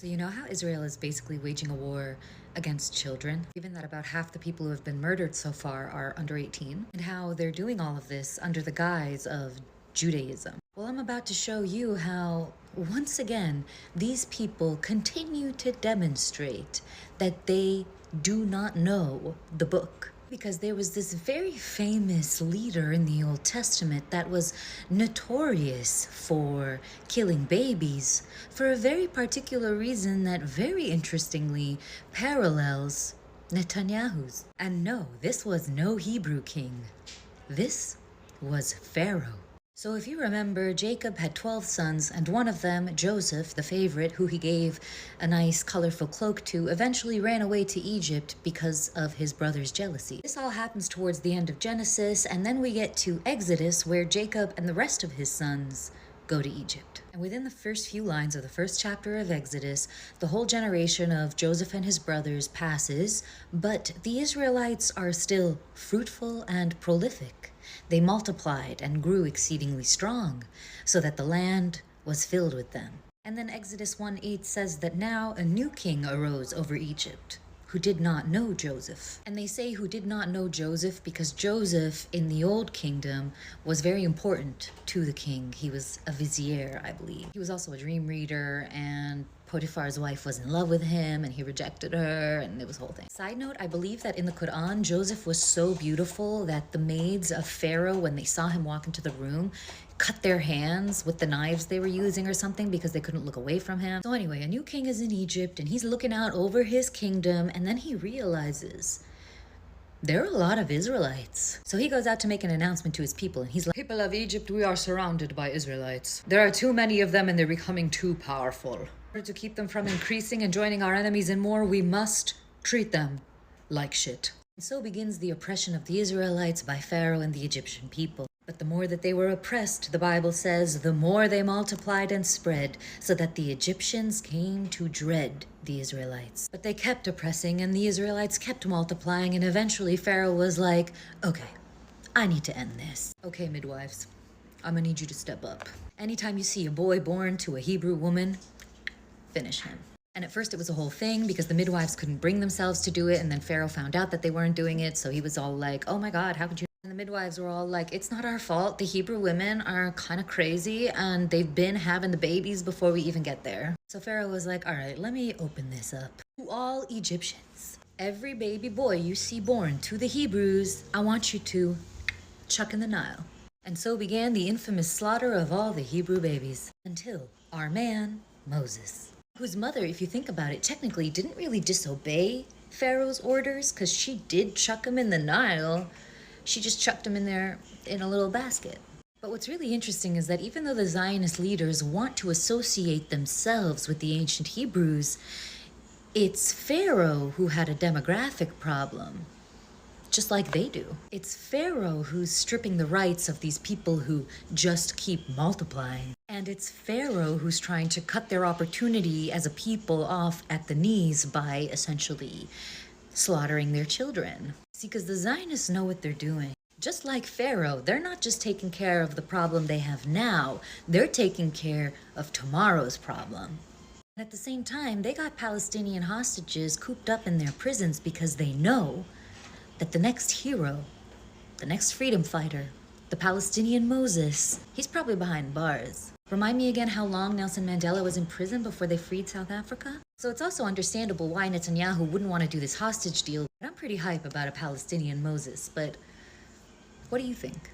So you know how Israel is basically waging a war against children, given that about half the people who have been murdered so far are under 18, and how they're doing all of this under the guise of Judaism. Well, I'm about to show you how, once again, these people continue to demonstrate that they do not know the book. Because there was this very famous leader in the Old Testament that was notorious for killing babies for a very particular reason that very interestingly parallels Netanyahu's. And no, this was no Hebrew king. This was Pharaoh. So if you remember, Jacob had 12 sons, and one of them, Joseph, the favorite, who he gave a nice colorful cloak to, eventually ran away to Egypt because of his brother's jealousy. This all happens towards the end of Genesis, and then we get to Exodus, where Jacob and the rest of his sons go to Egypt. And within the first few lines of the first chapter of Exodus, the whole generation of Joseph and his brothers passes, but the Israelites are still fruitful and prolific. They multiplied and grew exceedingly strong, so that the land was filled with them. And then Exodus 1:8 says that now a new king arose over Egypt, who did not know Joseph. And they say who did not know Joseph because Joseph in the Old Kingdom was very important to the king. He was a vizier, I believe. He was also a dream reader, and Potiphar's wife was in love with him and he rejected her, and it was a whole thing. Side note, I believe that in the Quran, Joseph was so beautiful that the maids of Pharaoh, when they saw him walk into the room, cut their hands with the knives they were using or something because they couldn't look away from him. So anyway, a new king is in Egypt and he's looking out over his kingdom, and then he realizes there are a lot of Israelites. So he goes out to make an announcement to his people, and he's like, "People of Egypt, we are surrounded by Israelites. There are too many of them and they're becoming too powerful. In order to keep them from increasing and joining our enemies in more, we must treat them like shit." And so begins the oppression of the Israelites by Pharaoh and the Egyptian people. But the more that they were oppressed, the Bible says, the more they multiplied and spread, so that the Egyptians came to dread the Israelites. But they kept oppressing, and the Israelites kept multiplying, and eventually Pharaoh was like, okay, I need to end this. Okay, midwives, I'm gonna need you to step up. Anytime you see a boy born to a Hebrew woman, finish him. And at first it was a whole thing because the midwives couldn't bring themselves to do it, and then Pharaoh found out that they weren't doing it, so he was all like, oh my God, how could you? And the midwives were all like, it's not our fault. The Hebrew women are kind of crazy and they've been having the babies before we even get there. So Pharaoh was like, all right, let me open this up. To all Egyptians, every baby boy you see born to the Hebrews, I want you to chuck in the Nile. And so began the infamous slaughter of all the Hebrew babies until our man, Moses, whose mother, if you think about it, technically didn't really disobey Pharaoh's orders because she did chuck him in the Nile. She just chucked him in there in a little basket. But what's really interesting is that even though the Zionist leaders want to associate themselves with the ancient Hebrews, it's Pharaoh who had a demographic problem, just like they do. It's Pharaoh who's stripping the rights of these people who just keep multiplying. And it's Pharaoh who's trying to cut their opportunity as a people off at the knees by essentially slaughtering their children. See, because the Zionists know what they're doing. Just like Pharaoh, they're not just taking care of the problem they have now, they're taking care of tomorrow's problem. And at the same time, they got Palestinian hostages cooped up in their prisons because they know that the next hero, the next freedom fighter, the Palestinian Moses, he's probably behind bars. Remind me again how long Nelson Mandela was in prison before they freed South Africa? So it's also understandable why Netanyahu wouldn't want to do this hostage deal. But I'm pretty hype about a Palestinian Moses, but what do you think?